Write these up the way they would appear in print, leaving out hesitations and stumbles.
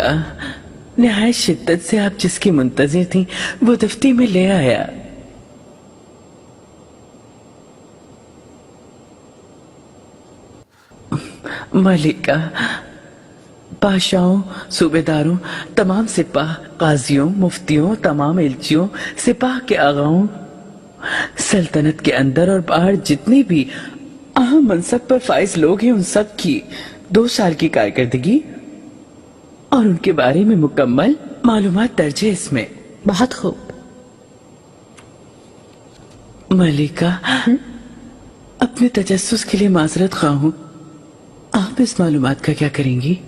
मलिका, नहायत शिद्दत से आप जिसकी मुंतजिर थी वो दफ्ती में ले आया। मलिका, बादशाहों, सूबेदारों, तमाम सिपाह, काजियों, मुफ्तियों, तमाम एलचियों, सिपाह के आगाओं, सल्तनत के अंदर और बाहर जितने भी अहम मनसब पर फाइज लोग हैं, उन सब की 2 साल की कारकर्दगी और उनके बारे में मुकम्मल मालूमात दर्ज है इसमें। बहुत खूब। मलिका, अपने तजस्सुस के लिए माजरत ख्वाह हूं, आप इस मालूमात का क्या करेंगी?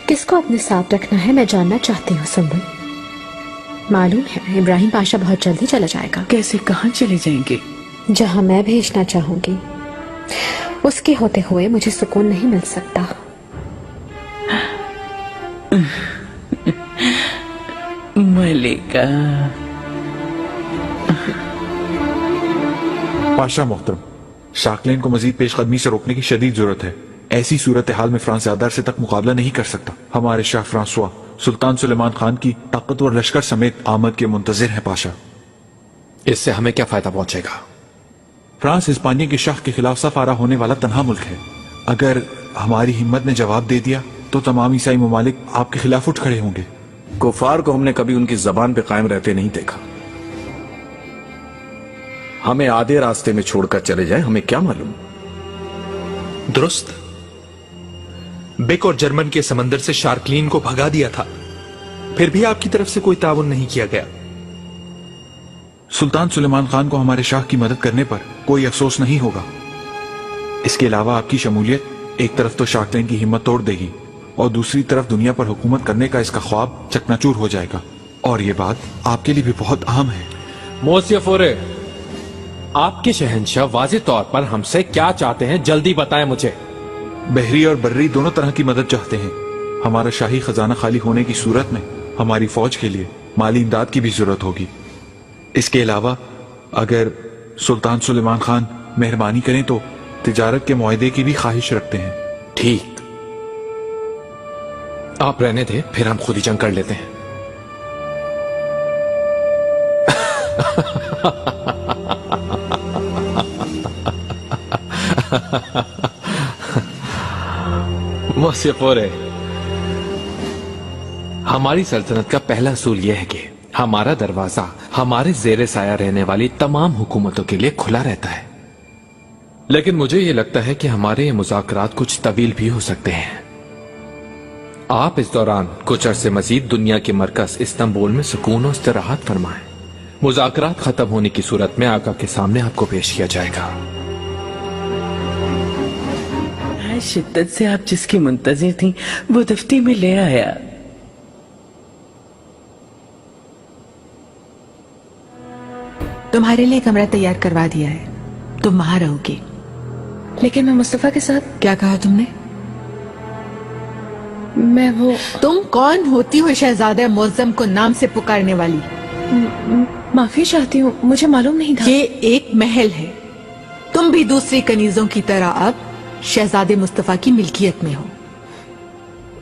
किसको अपने साथ रखना है मैं जानना चाहती हूँ संबल। मालूम है इब्राहिम पाशा बहुत जल्दी चला जाएगा। कैसे, कहाँ चले जाएंगे? जहाँ मैं भेजना चाहूंगी। उसके होते हुए मुझे सुकून नहीं मिल सकता। मलिका। पाशा मोहतरम, शाकलेन को मजीद पेशकदमी से रोकने की शदीद जरूरत है। ऐसी सूरत हाल में फ्रांस ज्यादा अरसे तक मुकाबला नहीं कर सकता। हमारे शाह फ्रांसवा सुल्तान सुलेमान खान की ताकतवर लश्कर समेत आमद के मुंतजिर हैं पाशा। इससे हमें क्या फायदा पहुंचेगा? फ्रांस हिस्पानिया के शाह के खिलाफ सफारा होने वाला तन्हा मुल्क है। अगर हमारी हिम्मत ने जवाब दे दिया तो तमाम ईसाई ममालिक आपके खिलाफ उठ खड़े होंगे। कुफार को हमने कभी उनकी जबान पे कायम रहते नहीं देखा। हमें आधे रास्ते में छोड़कर चले जाए, हमें क्या मालूम। दुरुस्त। बिक और जर्मन के समंदर से शार्कलीन को भगा दिया था, फिर भी आपकी तरफ से कोई ताउन नहीं किया गया। सुल्तान सुलेमान खान को हमारे शाह की मदद करने पर कोई अफसोस नहीं होगा। इसके अलावा आपकी शमूलियत एक तरफ तो शाकलेन की हिम्मत तोड़ देगी और दूसरी तरफ दुनिया पर हुकूमत करने का इसका ख्वाब चकनाचूर हो जाएगा। और ये बात आपके लिए भी बहुत अहम है। मोसियफोरे, आपके शहंशाह वाज़ेह तौर पर हमसे क्या चाहते हैं, जल्दी बताएं मुझे। बहरी और बर्री दोनों तरह की मदद चाहते हैं। हमारा शाही खजाना खाली होने की सूरत में हमारी फौज के लिए माली इमदाद की भी जरूरत होगी। इसके अलावा अगर सुल्तान सुलेमान खान मेहरबानी करें तो तिजारत के मुआहदे की भी ख्वाहिश रखते हैं। ठीक, आप रहने दें, फिर हम खुद ही जंग कर लेते हैं। मोसियफोरे, हमारी सल्तनत का पहला असूल यह है कि हमारा दरवाजा हमारे जेरे साया रहने वाली तमाम हुकूमतों के लिए खुला रहता है। लेकिन मुझे यह लगता है कि हमारे ये मुज़ाकरात कुछ तवील भी हो सकते हैं। आप इस दौरान कुछ अरसे मजीद दुनिया के मरकज इस्तांबुल में सुकून और इस्तराहत फरमाएं। मुज़ाकरात खत्म होने की सूरत में आका के सामने आपको पेश किया जाएगा। शिद्दत से आप जिसकी मुंतजिर थी वो दफ्ती में ले आया। तुम्हारे लिए कमरा तैयार करवा दिया है, तुम वहां रहोगी। लेकिन मैं मुस्तफा के साथ। क्या कहा तुमने? मैं वो। तुम कौन होती हो शहजादा मुअज्जम को नाम से पुकारने वाली? माफी चाहती हूँ, मुझे मालूम नहीं था। ये एक महल है, तुम भी दूसरी कनीजों की तरह अब शहजादे मुस्तफा की मिल्कियत में हो।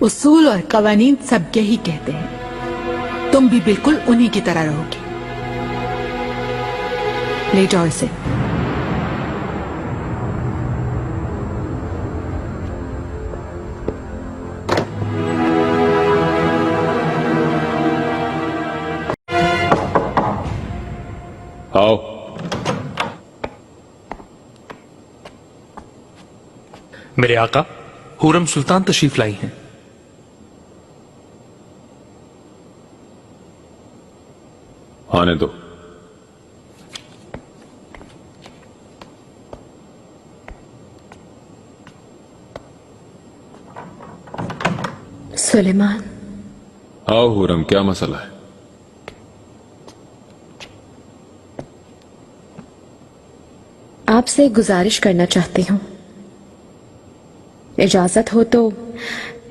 उसूल और कवानीन सब यही कहते हैं, तुम भी बिल्कुल उन्हीं की तरह रहोगी। ले जाओ इसे। आओ। मेरे आका हुरम सुल्तान तशरीफ लाई हैं। आने दो। सुलेमान। आओ हुरम, क्या मसला है? आपसे गुजारिश करना चाहती हूँ। इजाजत हो तो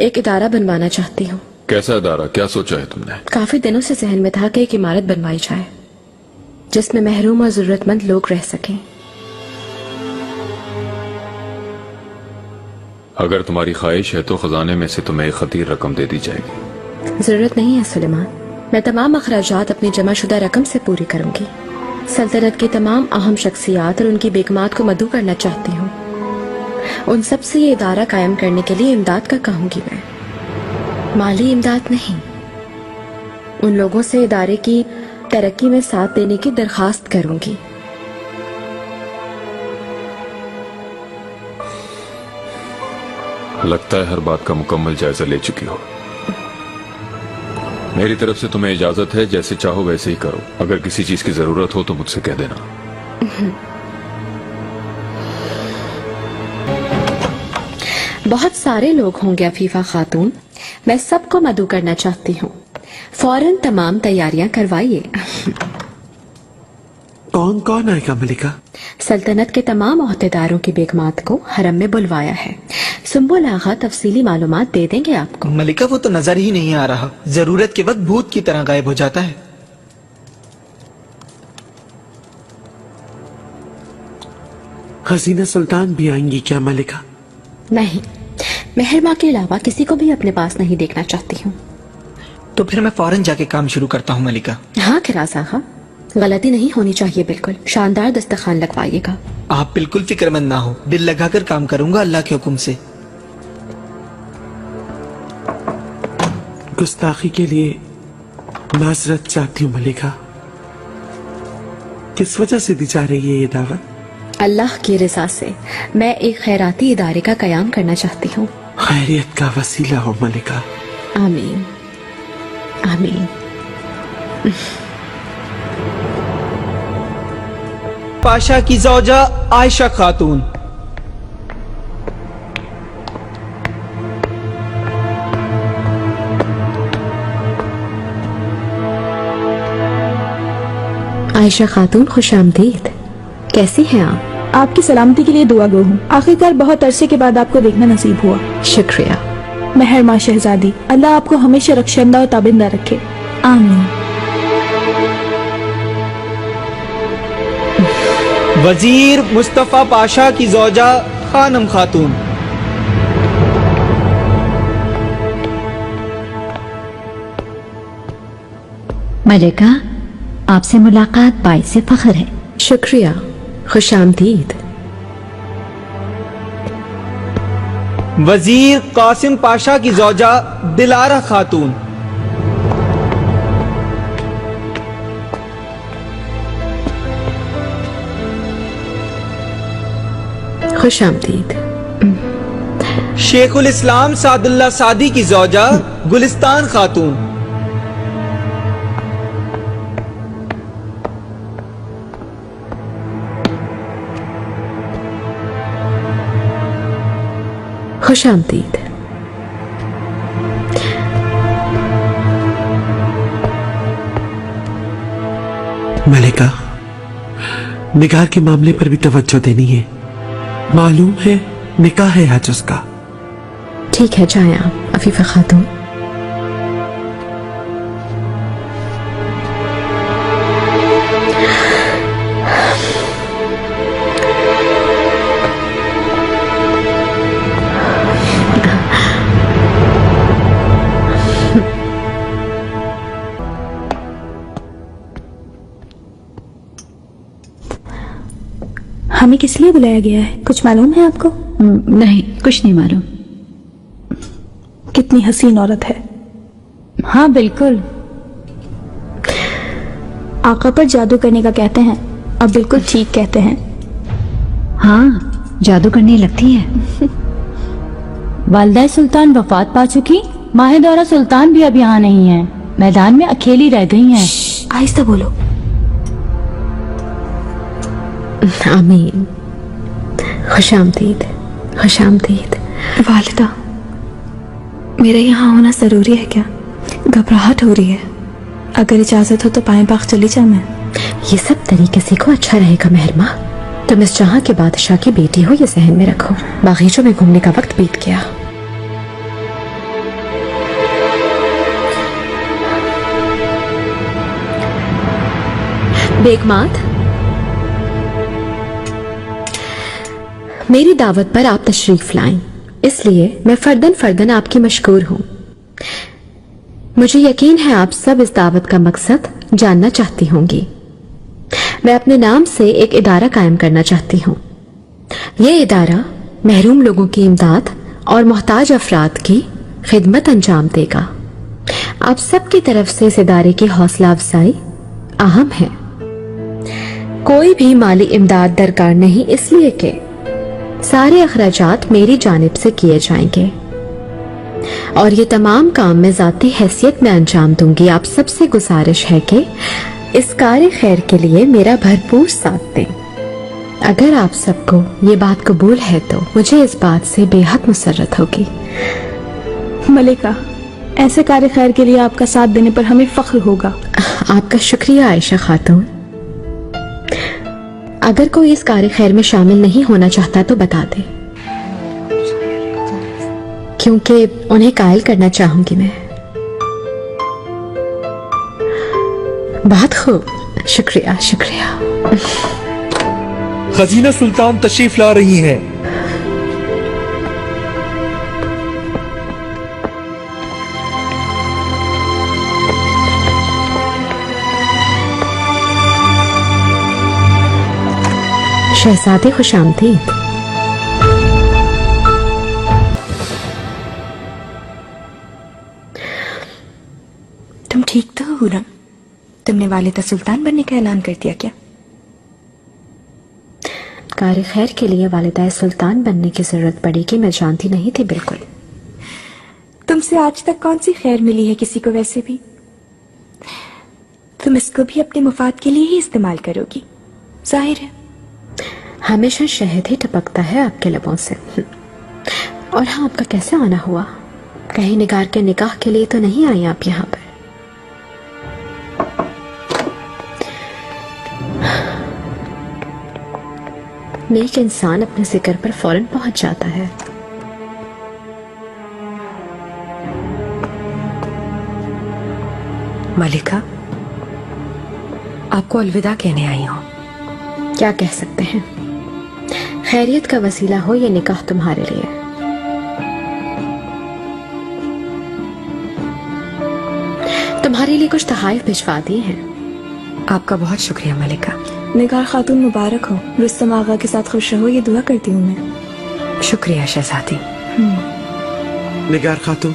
एक इदारा बनवाना चाहती हूँ। कैसा इदारा? क्या सोचा है तुमने? काफी दिनों से जहन में था कि एक इमारत बनवाई जाए जिसमें महरूम और जरूरतमंद लोग रह सकें। अगर तुम्हारी ख्वाहिश है तो खजाने में से तुम्हें एक खतीर रकम दे दी जाएगी। जरूरत नहीं है सुलेमान, मैं तमाम अखराजात अपनी जमाशुदा रकम से पूरी करूंगी। सल्तनत की तमाम अहम शख्सियात और उनकी बेगमात को मदऊ करना चाहती हूँ। उन सब से ये इदारा कायम करने के लिए इमदाद का कहूंगी मैं, माली इमदाद नहीं। उन लोगों से इदारे की तरक्की में साथ देने की दरखास्त करूंगी। लगता है हर बात का मुकम्मल जायजा ले चुकी हो। मेरी तरफ से तुम्हें इजाजत है, जैसे चाहो वैसे ही करो। अगर किसी चीज की जरूरत हो तो मुझसे कह देना। बहुत सारे लोग होंगे अफीफा खातून, मैं सबको मदऊ करना चाहती हूँ। फौरन तमाम तैयारियां करवाइए। कौन कौन आएगा मलिका? सल्तनत के तमाम ओहदेदारों की बेगमात को हरम में बुलवाया है। सुंबुल आगा तफसीली मालूमात दे देंगे आपको। मलिका वो तो नजर ही नहीं आ रहा, जरूरत के वक्त भूत की तरह गायब हो जाता है। हसीना सुल्तान भी आएंगी क्या मलिका? नहीं, मेहरमा के अलावा किसी को भी अपने पास नहीं देखना चाहती हूँ। तो फिर मैं फौरन जाके काम शुरू करता हूँ मलिका। हाँ किरास आगा, गलती नहीं होनी चाहिए, बिल्कुल शानदार दस्तखान लगवाइएगा। आप बिल्कुल फिक्रमंद ना हो, दिल लगाकर काम करूंगा अल्लाह के हुक्म से। गुस्ताखी के लिए माजरत चाहती हूँ मलिका। किस वजह से दी जा रही है ये दावत? अल्लाह की रज़ा से मैं एक खैराती इदारे का कयाम करना चाहती हूँ। खैरियत का वसीला हो मलिका। आमीन आमीन। पाशा की ज़ौजा आयशा खातून। आयशा खातून खुश आमदीद, कैसी हैं आप? आपकी सलामती के लिए दुआ गो हूँ। आखिरकार बहुत अरसे के बाद आपको देखना नसीब हुआ। शुक्रिया। मेहरमा शहजादी, अल्लाह आपको हमेशा रक्षंदा और ताबिंदा रखे। आमीन। वजीर मुस्तफा पाशा की ज़ौजा खानम खातून। मलिका, आपसे मुलाकात बाइस से फख्र है। शुक्रिया, खुश आमदीद। वजीर कासिम पाशा की ज़ौजा दिलारा खातून। खुश आमदीद। शेखुल इस्लाम सादुल्ला सादी की ज़ौजा गुलिस्तान खातून। खुश आमदीद। मलिका, निगाह के मामले पर भी तवज्जो देनी है। मालूम है निकाह है आज उसका। ठीक है, जाएं आप अफीफा खातून। हमें किस लिए बुलाया गया है, कुछ मालूम है आपको? नहीं, कुछ नहीं मालूम। कितनी हसीन औरत है। हाँ बिल्कुल। आका पर जादू करने का कहते हैं, अब बिल्कुल ठीक कहते हैं। हाँ, जादू करने लगती है। वालदा सुल्तान वफात पा चुकी, माहिदौरा सुल्तान भी अब यहाँ नहीं है, मैदान में अकेली रह गई हैं। आहिस्ता बोलो। आमीन। खुश आमदीद, खुश आमदीद। वालिदा, मेरा यहाँ होना जरूरी है क्या? घबराहट हो रही है, अगर इजाजत हो तो पाएं बाग चली जाऊं मैं। ये सब तरीके से को अच्छा रहेगा मेहरमा। तुम इस जहाँ के बादशाह की बेटी हो, ये जहन में रखो। बागीचों में घूमने का वक्त बीत गया। बेगमात, मेरी दावत पर आप तशरीफ लाएं। इसलिए मैं फर्दन फर्दन आपकी मशकूर हूं। मुझे यकीन है आप सब इस दावत का मकसद जानना चाहती होंगी। मैं अपने नाम से एक इदारा कायम करना चाहती हूं। ये इदारा महरूम लोगों की इमदाद और मोहताज अफराद की खिदमत अंजाम देगा। आप सबकी तरफ से इस इदारे की हौसला अफजाई अहम है। कोई भी माली इमदाद दरकार नहीं, इसलिए कि सारे अखराजात मेरी जानिब से किए जाएंगे और ये तमाम काम मैं जाती हैसियत में अंजाम दूंगी। आप सबसे गुजारिश है कि इस कार्य खैर के लिए मेरा भरपूर साथ दें। अगर आप सबको ये बात कबूल है तो मुझे इस बात से बेहद मुसर्रत होगी। मलिका, ऐसे कार्य खैर के लिए आपका साथ देने पर हमें फख्र होगा। आपका शुक्रिया आयशा खातून। अगर कोई इस कार्य खैर में शामिल नहीं होना चाहता तो बता दे, क्योंकि उन्हें कायल करना चाहूंगी मैं। बहुत खूब, शुक्रिया शुक्रिया। खजीना सुल्तान तशरीफ ला रही हैं। शहजादे खुशामदीद। तुम ठीक तो हो हुरम? तुमने वालिदा सुल्तान बनने का ऐलान कर दिया क्या? कार्य खैर के लिए वालिदा सुल्तान बनने की जरूरत पड़ेगी, मैं जानती नहीं थी। बिल्कुल। तुमसे आज तक कौन सी खैर मिली है किसी को? वैसे भी तुम इसको भी अपने मुफाद के लिए ही इस्तेमाल करोगी, जाहिर है। हमेशा शहद ही टपकता है आपके लबों से। और हाँ, आपका कैसे आना हुआ? कहीं निगार के निकाह के लिए तो नहीं आई आप यहाँ पर? नेक इंसान अपने जिक्र पर फौरन पहुंच जाता है। मलिका, आपको अलविदा कहने आई हूं। क्या कह सकते हैं? खैरियत का वसीला हो ये निकाह तुम्हारे लिए। तुम्हारे लिए कुछ तोहफे भिजवा दिए हैं। आपका बहुत शुक्रिया मलिका। निगार खातून मुबारक हो। रुस्तम आगा के साथ खुश रहो, ये दुआ करती हूँ मैं। शुक्रिया शहजादी। निगार खातून,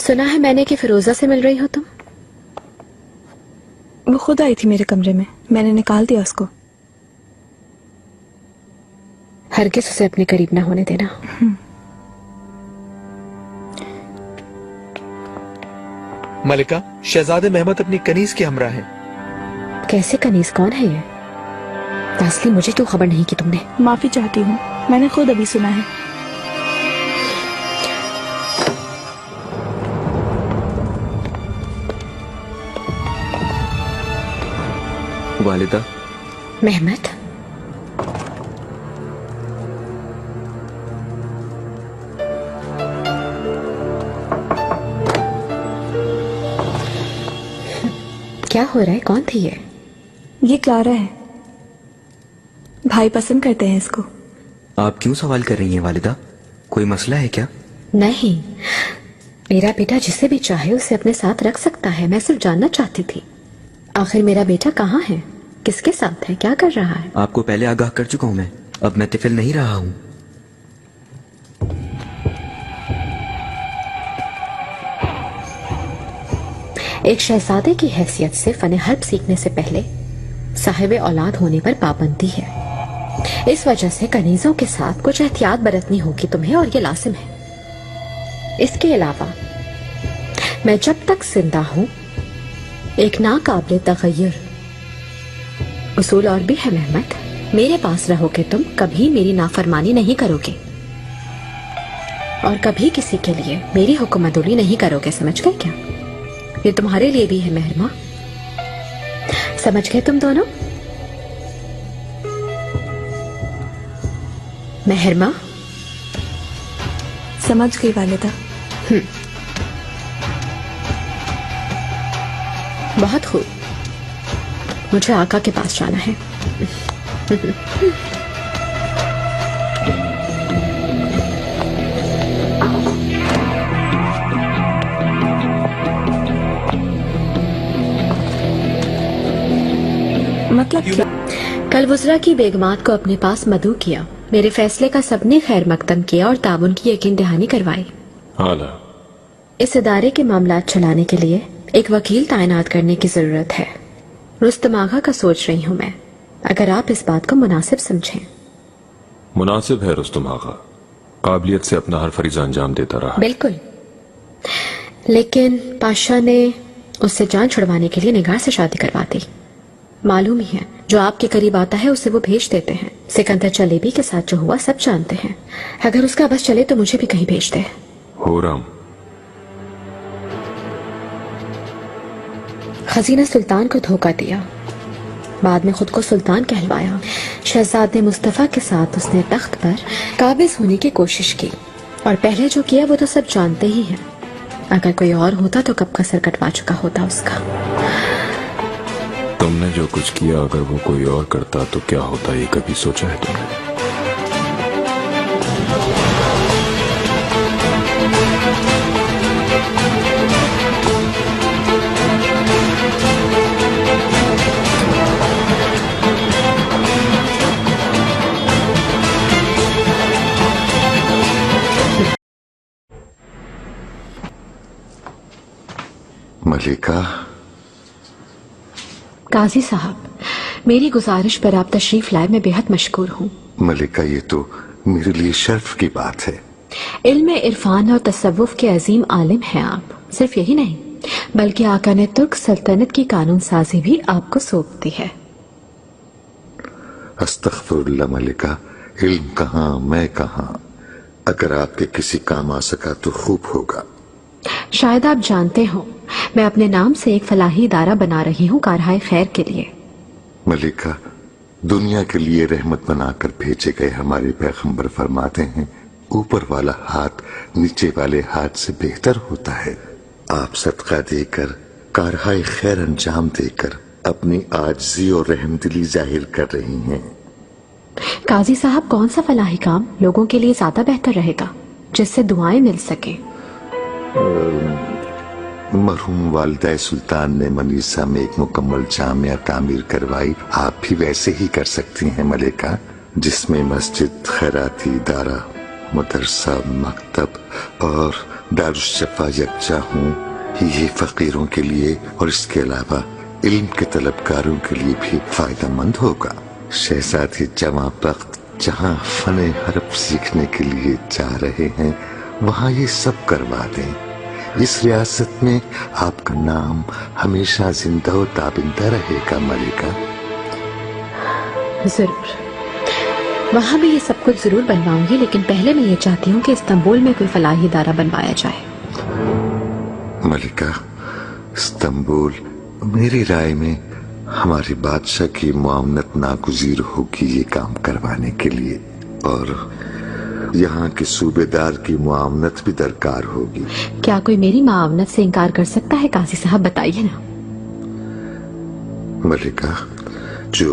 सुना है मैंने कि फिरोजा से मिल रही हो तुम। वो खुद आई थी मेरे कमरे में, मैंने निकाल दिया उसको। हरगिज़ उसे अपने करीब ना होने देना। मलिका, शहजादे महमद अपनी कनीज के हमरा हैं। कैसे कनीज? कौन है ये? तासली, मुझे क्यों खबर नहीं की तुमने? माफी चाहती हूँ, मैंने खुद अभी सुना है। वालिदा। महमद, क्या हो रहा है? कौन थी ये? ये क्लारा है। भाई पसंद करते हैं इसको। आप क्यों सवाल कर रही हैं वालिदा? कोई मसला है क्या? नहीं, मेरा बेटा जिसे भी चाहे उसे अपने साथ रख सकता है। मैं सिर्फ जानना चाहती थी आखिर मेरा बेटा कहाँ है, किसके साथ है, क्या कर रहा है? आपको पहले आगाह कर चुका हूं मैं। अब मैं तिफिल नहीं रहा हूं। एक शहजादे की हैसियत से फन हर्ब सीखने से पहले साहिब औलाद होने पर पाबंदी है। इस वजह से कनीजों के साथ कुछ एहतियात बरतनी होगी तुम्हें, और ये लाजिम है। इसके अलावा मैं जब तक जिंदा हूं एक नाकाबिल तगय्युर उसूल और भी है महमद। मेरे पास रहोगे तुम, कभी मेरी नाफरमानी नहीं करोगे और कभी किसी के लिए मेरी हुक्मदुली नहीं करोगे। समझ गए क्या? ये तुम्हारे लिए भी है मेहरमा समझ गए तुम दोनों? मेहरमा? समझ गई वालिदा। बहुत खूब, मुझे आका के पास जाना है। मतलब क्या? कल वुज़रा की बेगमात को अपने पास मदऊ किया, मेरे फैसले का सबने खैर मकदम किया और ताबुन की यकीन दहानी करवाई। आला। इस इदारे के मामलात चलाने के लिए एक वकील तैनात करने की जरूरत है। रुस्तम आगा का सोच रही हूँ मैं, अगर आप इस बात को मुनासिब समझें। मुनासिब है रुस्तम आगा, काबिलियत से अपना हर फरीजा अंजाम देता रहा। बिल्कुल, लेकिन पाशा ने उससे जान छुड़वाने के लिए निगार से शादी करवा दी। मालूम ही है, जो आपके करीब आता है उसे वो भेज देते हैं। सिकंदर चलेबी के साथ जो हुआ सब जानते हैं। अगर उसका बस चले तो मुझे भी कहीं भेज दे। हो राम। खजीना सुल्तान को धोखा दिया, बाद में खुद को सुल्तान कहलवाया। शहजादे मुस्तफा के साथ उसने तख्त पर काबिज होने की कोशिश की, और पहले जो किया वो तो सब जानते ही हैं। अगर कोई और होता तो कब का सर कटवा चुका होता उसका। तुमने जो कुछ किया अगर वो कोई और करता तो क्या होता, ये कभी सोचा है तुमने? मलिका। काजी साहब, मेरी गुजारिश पर आप तशरीफ लाए, मैं बेहद मशकूर हूँ। मलिका, ये तो मेरे लिए शर्फ की बात है। इल्म इरफान और तसव्वुफ के अजीम आलिम हैं आप। सिर्फ यही नहीं, बल्कि आका ने तुर्क सल्तनत की कानून साजी भी आपको सौंप दी है। अस्तगफिरुल्लाह मलिका, इल्म कहाँ मैं कहाँ, अगर आपके किसी काम आ सका तो खूब होगा। शायद आप जानते हो, मैं अपने नाम से एक फलाही इदारा बना रही हूँ कारहाय खैर के लिए। मलिका, दुनिया के लिए रहमत बनाकर भेजे गए हमारे पैगंबर फरमाते हैं, ऊपर वाला हाथ नीचे वाले हाथ से बेहतर होता है। आप सदका देकर, कारहाय खैर अंजाम देकर अपनी आजिज़ी और रहमदिली जाहिर कर रही हैं। काजी साहब, कौन सा फलाही काम लोगों के लिए ज्यादा बेहतर रहेगा, जिससे दुआएं मिल सके? मरहूम वालिदा सुल्तान ने मनीसा में एक मुकम्मल जामिया तामीर करवाई। आप भी वैसे ही कर सकती हैं मलिका, जिसमें मस्जिद, खैराती इदारा, मदरसा, मकतब और दारुश्शफा यकजा हों। ये फकीरों के लिए और इसके अलावा इल्म के तलबगारों के लिए भी फायदेमंद होगा। शहजादी जवां बख्त जहाँ फने हरफ सीखने के लिए जा रहे हैं, वहाँ ये सब करवा दें। इस रियासत में आपका नाम हमेशा जिंदा और ताबिंदा रहेगा मलिका। जरूर, वहाँ भी ये सब कुछ जरूर बनवाऊंगी, लेकिन पहले मैं ये चाहती हूँ कि इस्तांबुल में कोई फलाही इदारा बनवाया जाए। मलिका, इस्तांबुल मेरी राय में हमारी बादशाह की मुआवनत नागुज़ीर होगी ये काम करवाने के लिए, और यहाँ के सूबेदार की मुआवनत भी दरकार होगी। क्या कोई मेरी मुआवनत से इनकार कर सकता है? काजी साहब बताइए ना। मलिका, जो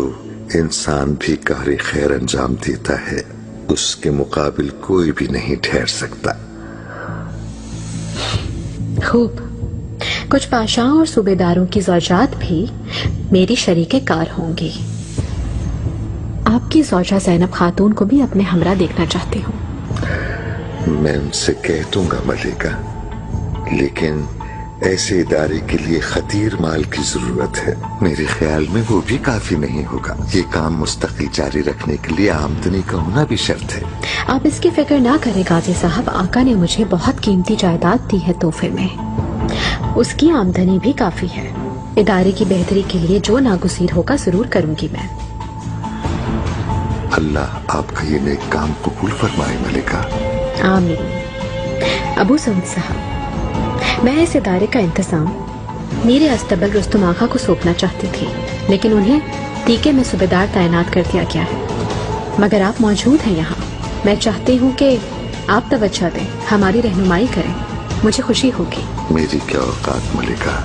इंसान भी कार्य खैर अंजाम देता है, उसके मुकाबिल कोई भी नहीं ठहर सकता। खूब, कुछ पाशाओं और सूबेदारों की ज़ौजात भी मेरी शरीके कार होंगी। आपकी ज़ौजा ज़ैनब खातून को भी अपने हमरा देखना चाहती हूँ। मैं उनसे कह दूंगा मलिका, लेकिन ऐसे इदारे के लिए खतीर माल की जरूरत है। मेरे ख्याल में वो भी काफी नहीं होगा। ये काम मुस्तकिल जारी रखने के लिए आमदनी का होना भी शर्त है। आप इसकी फिक्र ना करें गाजी साहब, आका ने मुझे बहुत कीमती जायदाद दी है तोहफे में, उसकी आमदनी भी काफी है। इदारे की बेहतरी के लिए जो नागुज़ीर होगा जरूर करूंगी मैं। अल्लाह आपका ये नेक काम कबूल फरमाए मलिका। आमीन। अबू सऊद साहब, मैं इस इदारे का इंतजाम मेरे अस्तबल रुस्तम आका को सौंपना चाहती थी। लेकिन उन्हें टीके में सूबेदार तैनात कर दिया गया है। मगर आप मौजूद हैं यहाँ, मैं चाहती हूँ कि आप तवज्जो दें, हमारी रहनुमाई करें, मुझे खुशी होगी। मेरी क्या औकात मलिका।